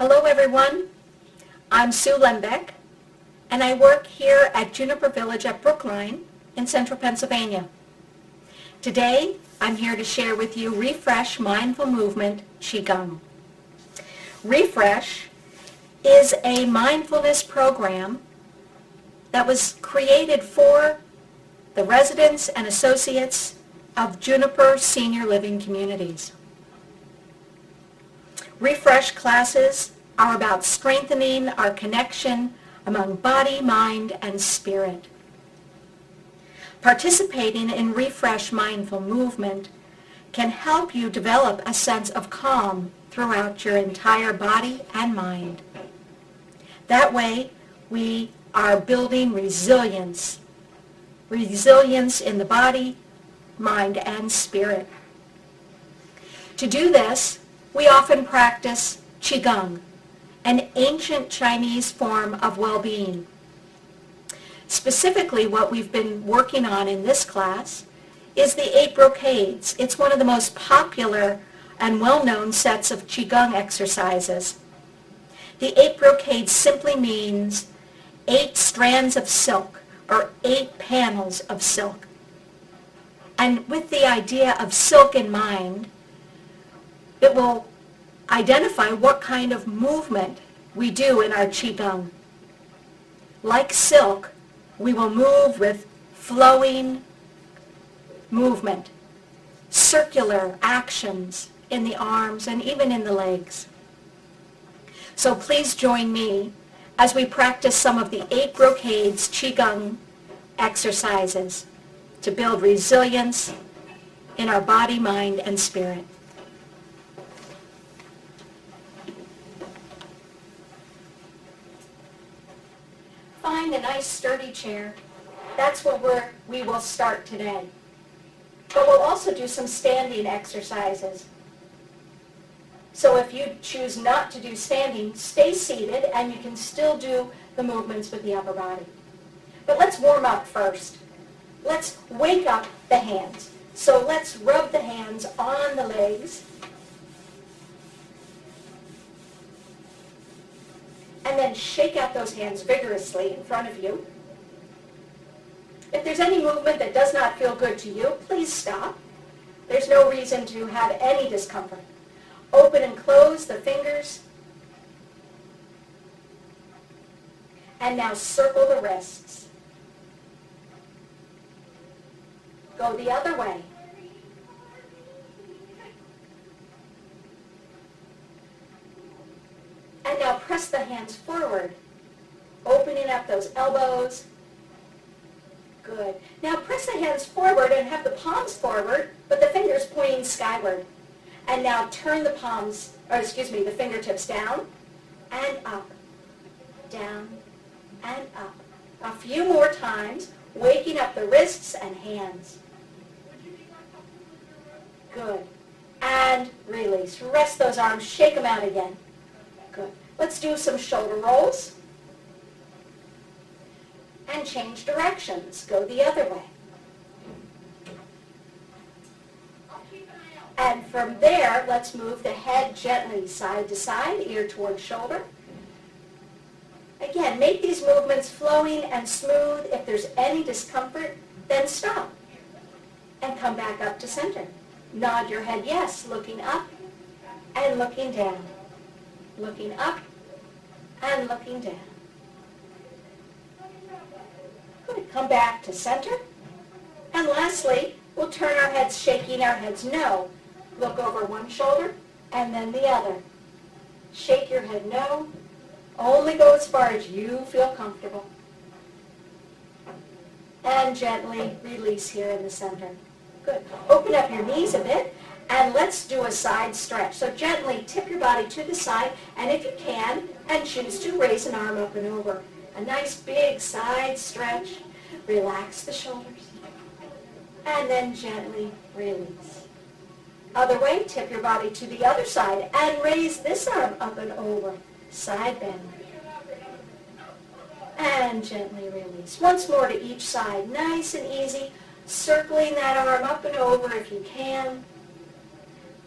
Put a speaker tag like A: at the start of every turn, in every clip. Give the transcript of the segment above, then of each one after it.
A: Hello everyone, I'm Sue Lembeck and I work here at Juniper Village at Brookline in central Pennsylvania. Today I'm here to share with you Refresh Mindful Movement Qigong. Refresh is a mindfulness program that was created for the residents and associates of Juniper Senior Living Communities. Refresh classes are about strengthening our connection among body, mind, and spirit. Participating in Refresh Mindful Movement can help you develop a sense of calm throughout your entire body and mind. That way, we are building resilience in the body, mind, and spirit. To do this, we often practice Qigong, an ancient Chinese form of well-being. Specifically, what we've been working on in this class is the 8 brocades. It's one of the most popular and well-known sets of Qigong exercises. The 8 brocades simply means 8 strands of silk, or 8 panels of silk. And with the idea of silk in mind, it will identify what kind of movement we do in our Qigong. Like silk, we will move with flowing movement, circular actions in the arms and even in the legs. So please join me as we practice some of the 8 brocades Qigong exercises to build resilience in our body, mind, and spirit. Find a nice sturdy chair. That's where we will start today. But we'll also do some standing exercises. So if you choose not to do standing, stay seated and you can still do the movements with the upper body. But let's warm up first. Let's wake up the hands. So let's rub the hands on the legs. And then shake out those hands vigorously in front of you. If there's any movement that does not feel good to you, please stop. There's no reason to have any discomfort. Open and close the fingers. And now circle the wrists. Go the other way. And now press the hands forward, opening up those elbows. Good. Now press the hands forward and have the palms forward, but the fingers pointing skyward. And now turn the the fingertips down and up, down and up. A few more times, waking up the wrists and hands. Good. And release. Rest those arms, shake them out again. Good. Let's do some shoulder rolls. And change directions. Go the other way. And from there, let's move the head gently side to side, ear towards shoulder. Again, make these movements flowing and smooth. If there's any discomfort, then stop. And come back up to center. Nod your head yes, looking up and looking down. Looking up and looking down. Good. Come back to center. And lastly, we'll turn our heads, shaking our heads no. Look over one shoulder and then the other. Shake your head no. Only go as far as you feel comfortable. And gently release here in the center. Good. Open up your knees a bit. And let's do a side stretch. So gently tip your body to the side, and if you can, and choose to raise an arm up and over. A nice big side stretch. Relax the shoulders. And then gently release. Other way, tip your body to the other side and raise this arm up and over. Side bend. And gently release. Once more to each side. Nice and easy. Circling that arm up and over if you can.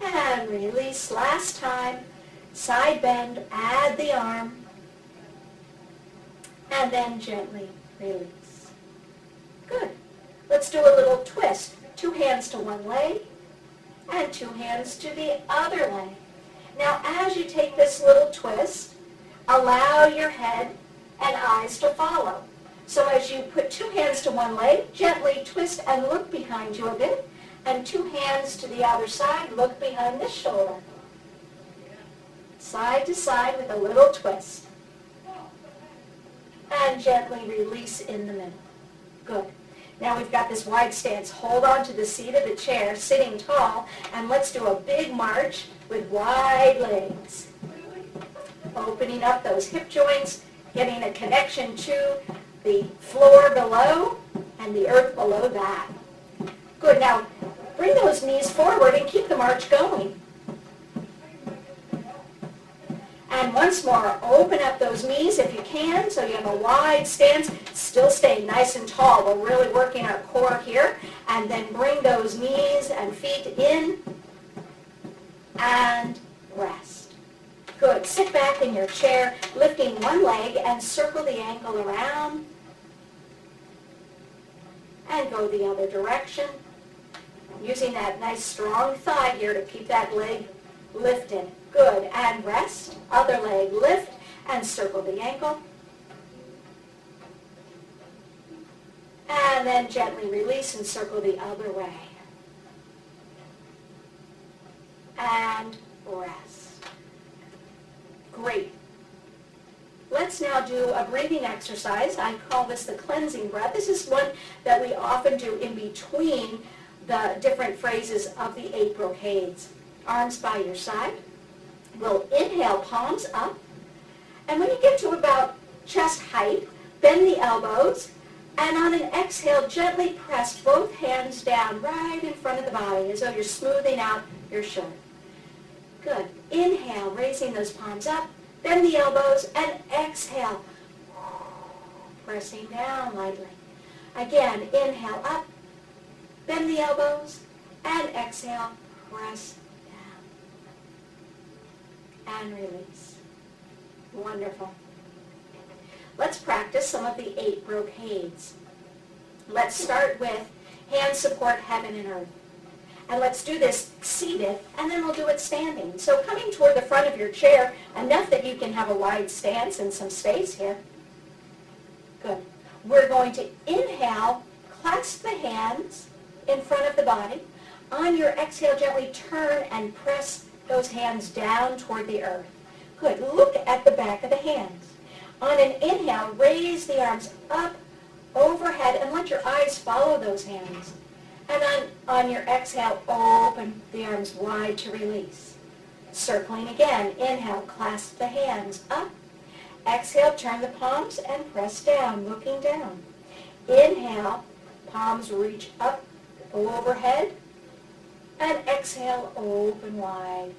A: And release. Last time. Side bend, add the arm, and then gently release. Good. Let's do a little twist. 2 hands to one leg, and 2 hands to the other leg. Now, as you take this little twist, allow your head and eyes to follow. So as you put 2 hands to one leg, gently twist and look behind you a bit, and 2 hands to the other side, look behind the shoulder. Side to side with a little twist. And gently release in the middle. Good. Now we've got this wide stance. Hold on to the seat of the chair, sitting tall, and let's do a big march with wide legs. Opening up those hip joints, getting a connection to the floor below and the earth below that. Good. Now bring those knees forward and keep the march going. And once more, open up those knees if you can, so you have a wide stance. Still stay nice and tall. We're really working our core here. And then bring those knees and feet in and rest. Good. Sit back in your chair, lifting one leg and circle the ankle around. And go the other direction. Using that nice strong thigh here to keep that leg lifted. Good. And rest. Other leg lift and circle the ankle. And then gently release and circle the other way. And rest. Great. Let's now do a breathing exercise. I call this the cleansing breath. This is one that we often do in between the different phrases of the 8 brocades. Arms by your side. We'll inhale, palms up. And when you get to about chest height, bend the elbows. And on an exhale, gently press both hands down right in front of the body as though you're smoothing out your shoulder. Good. Inhale, raising those palms up. Bend the elbows and exhale. Pressing down lightly. Again, inhale up. Bend the elbows and exhale. Press and release. Wonderful. Let's practice some of the 8 brocades. Let's start with hands support heaven and earth. And let's do this seated, and then we'll do it standing. So coming toward the front of your chair, enough that you can have a wide stance and some space here. Good. We're going to inhale, clasp the hands in front of the body. On your exhale, gently turn and press those hands down toward the earth. Good. Look at the back of the hands. On an inhale, raise the arms up overhead and let your eyes follow those hands. And on your exhale, open the arms wide to release. Circling again. Inhale, clasp the hands up. Exhale, turn the palms and press down, looking down. Inhale, palms reach up overhead. And exhale, open wide.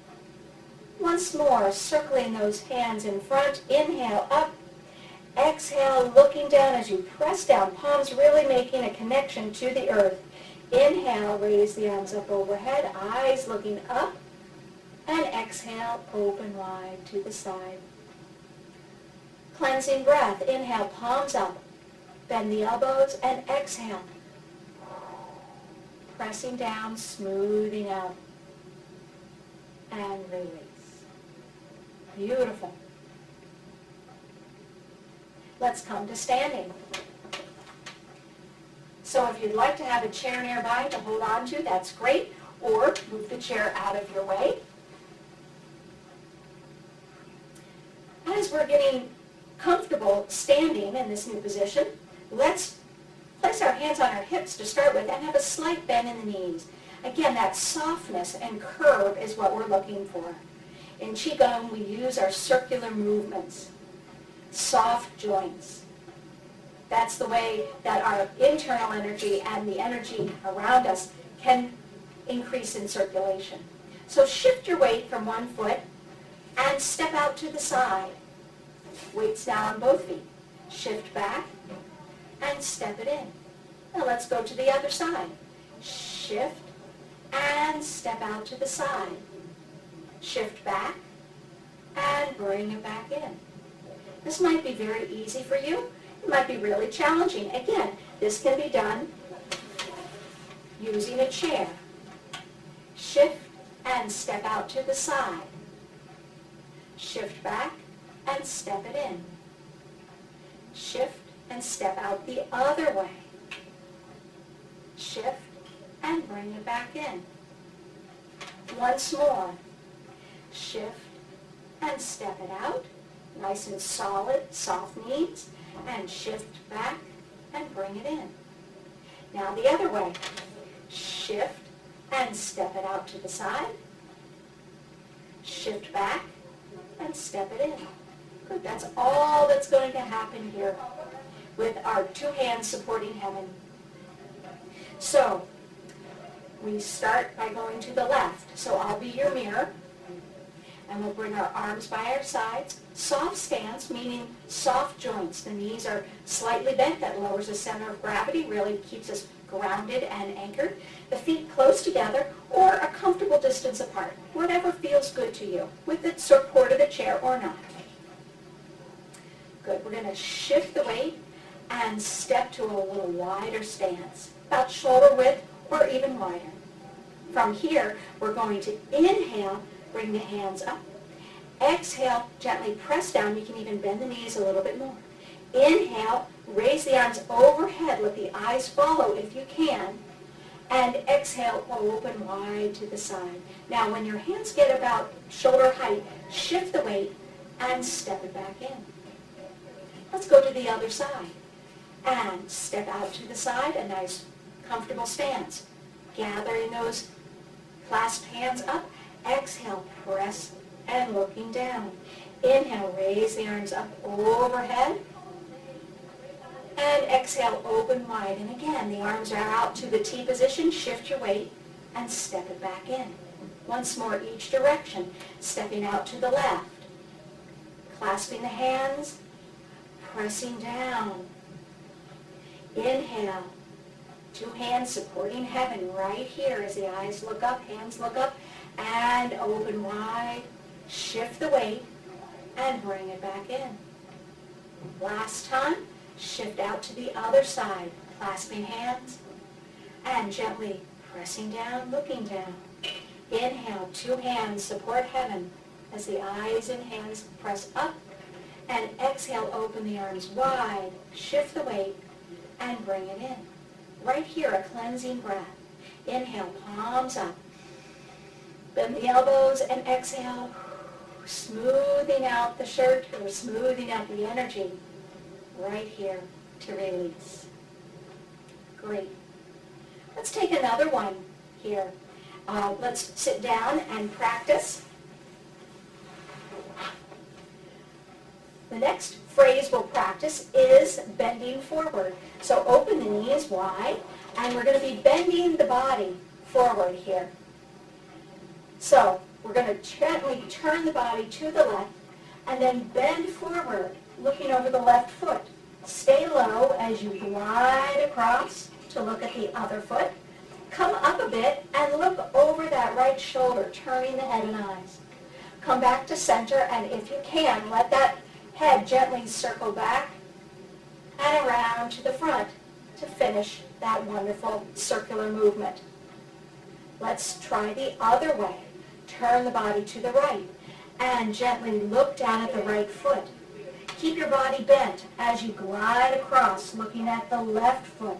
A: Once more, circling those hands in front. Inhale, up. Exhale, looking down as you press down. Palms really making a connection to the earth. Inhale, raise the arms up overhead. Eyes looking up. And exhale, open wide to the side. Cleansing breath. Inhale, palms up. Bend the elbows and exhale. Pressing down, smoothing out, and release. Beautiful. Let's come to standing. So if you'd like to have a chair nearby to hold on to, that's great, or move the chair out of your way. As we're getting comfortable standing in this new position, let's place our hands on our hips to start with and have a slight bend in the knees. Again, that softness and curve is what we're looking for. In Qigong, we use our circular movements, soft joints. That's the way that our internal energy and the energy around us can increase in circulation. So shift your weight from one foot and step out to the side. Weights now on both feet. Shift back and step it in. Now let's go to the other side. Shift and step out to the side. Shift back and bring it back in. This might be very easy for you. It might be really challenging. Again, this can be done using a chair. Shift and step out to the side. Shift back and step it in. Shift and step out the other way. Shift and bring it back in. Once more. Shift and step it out. Nice and solid, soft knees. And shift back and bring it in. Now the other way. Shift and step it out to the side. Shift back and step it in. Good, that's all that's going to happen here with our two hands supporting heaven. So, we start by going to the left. So I'll be your mirror. And we'll bring our arms by our sides. Soft stance, meaning soft joints. The knees are slightly bent. That lowers the center of gravity, really keeps us grounded and anchored. The feet close together or a comfortable distance apart. Whatever feels good to you, with the support of the chair or not. Good. We're going to shift the weight and step to a little wider stance, about shoulder width or even wider. From here, we're going to inhale, bring the hands up. Exhale, gently press down. You can even bend the knees a little bit more. Inhale, raise the arms overhead. Let the eyes follow if you can. And exhale, open wide to the side. Now, when your hands get about shoulder height, shift the weight and step it back in. Let's go to the other side. And step out to the side, a nice comfortable stance. Gathering those clasped hands up. Exhale, press and looking down. Inhale, raise the arms up overhead. And exhale, open wide. And again, the arms are out to the T position. Shift your weight and step it back in. Once more, each direction. Stepping out to the left. Clasping the hands. Pressing down. Inhale. Two hands supporting heaven right here as the eyes look up, hands look up, and open wide. Shift the weight and bring it back in. Last time, shift out to the other side, clasping hands and gently pressing down, looking down. Inhale, two hands support heaven as the eyes and hands press up, and exhale, open the arms wide, shift the weight and bring it in. Right here, a cleansing breath. Inhale, palms up. Bend the elbows and exhale, smoothing out the shirt or smoothing out the energy right here to release. Great. Let's take another one here. Let's sit down and practice. The next phrase we'll practice is bending forward. So open the knees wide, and we're going to be bending the body forward here. So we're going to gently turn the body to the left, and then bend forward, looking over the left foot. Stay low as you glide across to look at the other foot. Come up a bit and look over that right shoulder, turning the head and eyes. Come back to center, and if you can, let that head gently circle back and around to the front to finish that wonderful circular movement. Let's try the other way. Turn the body to the right and gently look down at the right foot. Keep your body bent as you glide across, looking at the left foot.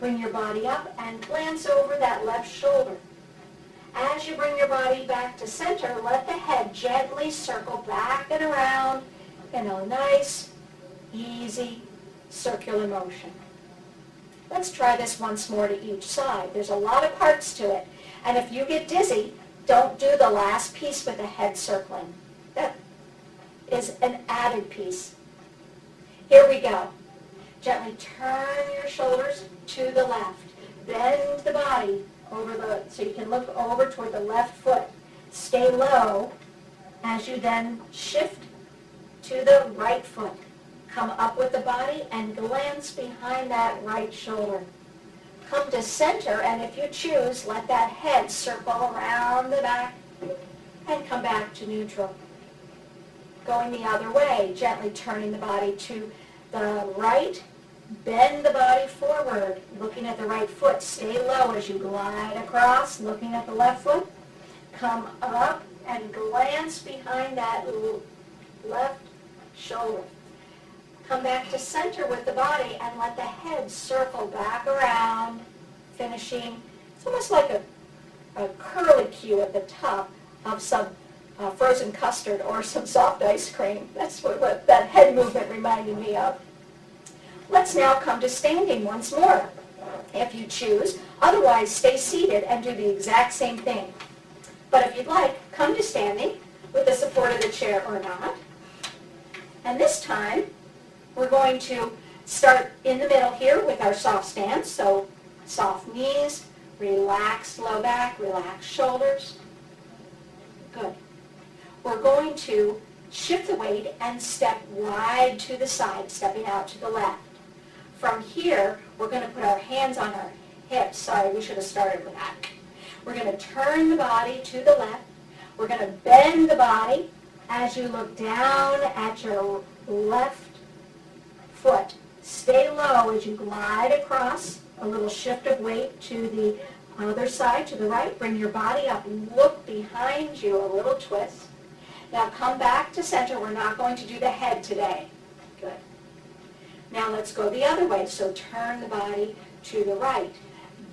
A: Bring your body up and glance over that left shoulder. As you bring your body back to center, let the head gently circle back and around in a nice, easy, circular motion. Let's try this once more to each side. There's a lot of parts to it. And if you get dizzy, don't do the last piece with the head circling. That is an added piece. Here we go. Gently turn your shoulders to the left. Bend the body over so you can look over toward the left foot. Stay low as you then shift to the right foot. Come up with the body and glance behind that right shoulder. Come to center, and if you choose, let that head circle around the back and come back to neutral. Going the other way, gently turning the body to the right. Bend the body forward, looking at the right foot. Stay low as you glide across, looking at the left foot. Come up and glance behind that left shoulder. Come back to center with the body and let the head circle back around, finishing. It's almost like a curly cue at the top of some frozen custard or some soft ice cream. That's what that head movement reminded me of. Let's now come to standing once more, if you choose. Otherwise, stay seated and do the exact same thing. But if you'd like, come to standing with the support of the chair or not. And this time, we're going to start in the middle here with our soft stance. So soft knees, relaxed low back, relaxed shoulders. Good. We're going to shift the weight and step wide to the side, stepping out to the left. From here, we're going to put our hands on our hips. Sorry, we should have started with that. We're going to turn the body to the left. We're going to bend the body as you look down at your left foot. Stay low as you glide across. A little shift of weight to the other side, to the right. Bring your body up. Look behind you, a little twist. Now come back to center. We're not going to do the head today. Good. Now let's go the other way. So turn the body to the right.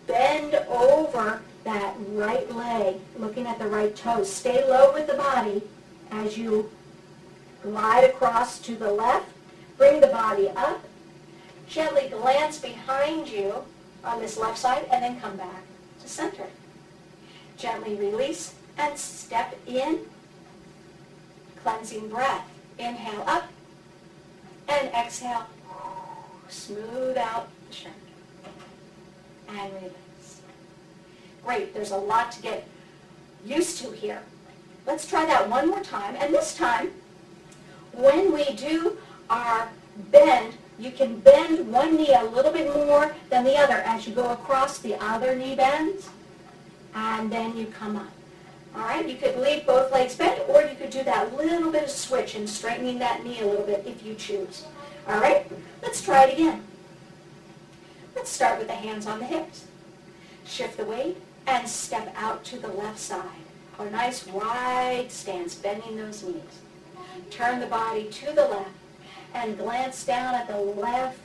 A: Bend over that right leg, looking at the right toes. Stay low with the body as you glide across to the left. Bring the body up. Gently glance behind you on this left side and then come back to center. Gently release and step in. Cleansing breath. Inhale up and exhale. Smooth out the shoulder and release. Great, there's a lot to get used to here. Let's try that one more time. And this time, when we do our bend, you can bend one knee a little bit more than the other as you go across. The other knee bends, and then you come up. All right, you could leave both legs bent, or you could do that little bit of switch and straightening that knee a little bit if you choose. All right, let's try it again. Let's start with the hands on the hips. Shift the weight and step out to the left side. A nice wide stance, bending those knees. Turn the body to the left and glance down at the left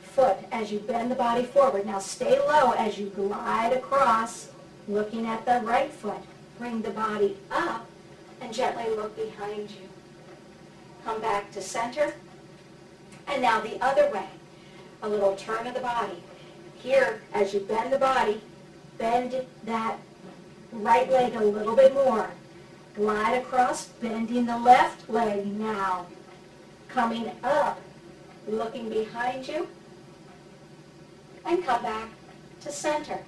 A: foot as you bend the body forward. Now stay low as you glide across, looking at the right foot. Bring the body up and gently look behind you. Come back to center. And now the other way. A little turn of the body. Here, as you bend the body, bend that right leg a little bit more. Glide across, bending the left leg now. Coming up, looking behind you, and come back to center.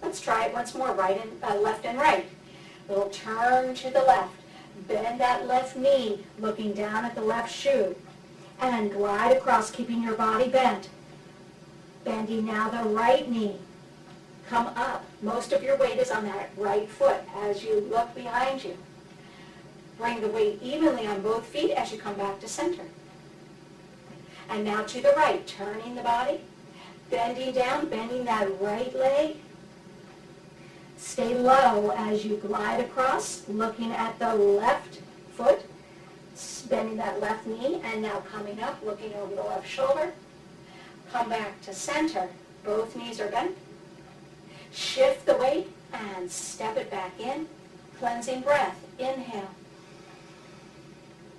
A: Let's try it once more, left and right. Little turn to the left. Bend that left knee, looking down at the left shoe. And glide across, keeping your body bent. Bending now the right knee. Come up. Most of your weight is on that right foot as you look behind you. Bring the weight evenly on both feet as you come back to center. And now to the right, turning the body. Bending down, bending that right leg. Stay low as you glide across, looking at the left foot. Bending that left knee, and now coming up, looking over the left shoulder. Come back to center. Both knees are bent. Shift the weight and step it back in. Cleansing breath. Inhale.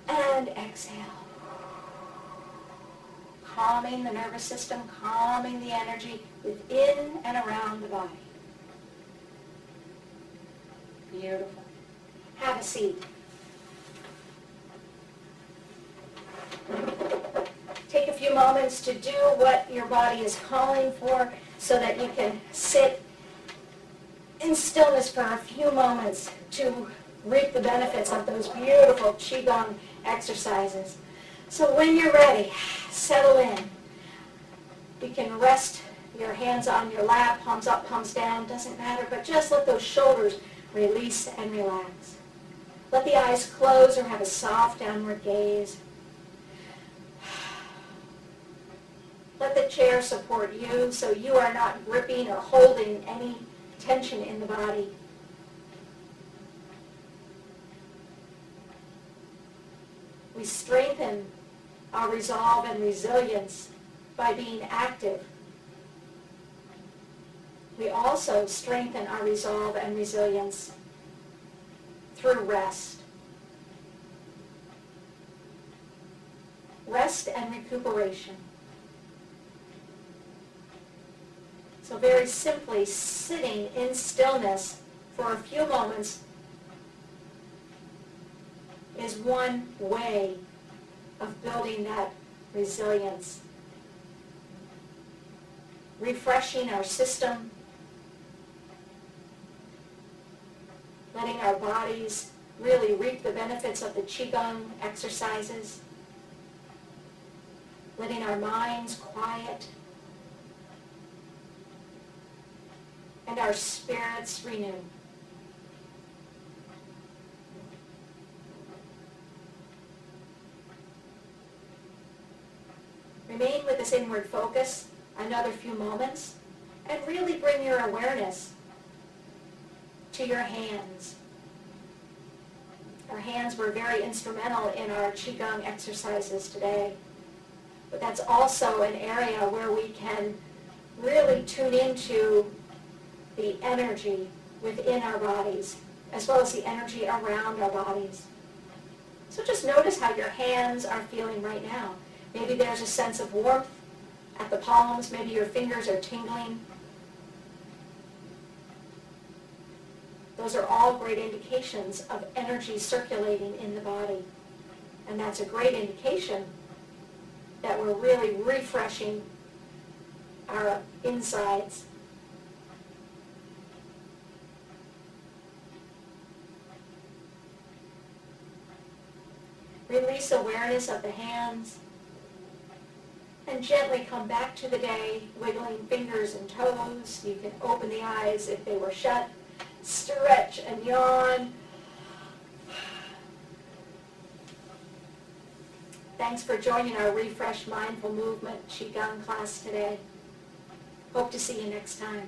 A: And exhale. Calming the nervous system, calming the energy within and around the body. Beautiful. Have a seat. Take a few moments to do what your body is calling for so that you can sit in stillness for a few moments to reap the benefits of those beautiful Qigong exercises. So when you're ready, settle in. You can rest your hands on your lap, palms up, palms down, doesn't matter, but just let those shoulders release and relax. Let the eyes close or have a soft downward gaze. Let the chair support you so you are not gripping or holding any tension in the body. We strengthen our resolve and resilience by being active. We also strengthen our resolve and resilience through rest. Rest and recuperation. So very simply, sitting in stillness for a few moments is one way of building that resilience. Refreshing our system, letting our bodies really reap the benefits of the Qigong exercises, letting our minds quiet, and our spirits renew. Remain with this inward focus another few moments and really bring your awareness to your hands. Our hands were very instrumental in our Qigong exercises today, but that's also an area where we can really tune into the energy within our bodies, as well as the energy around our bodies. So just notice how your hands are feeling right now. Maybe there's a sense of warmth at the palms. Maybe your fingers are tingling. Those are all great indications of energy circulating in the body. And that's a great indication that we're really refreshing our insides. Release awareness of the hands and gently come back to the day, wiggling fingers and toes. You can open the eyes if they were shut, stretch and yawn. Thanks for joining our Refresh Mindful Movement Qigong class today. Hope to see you next time.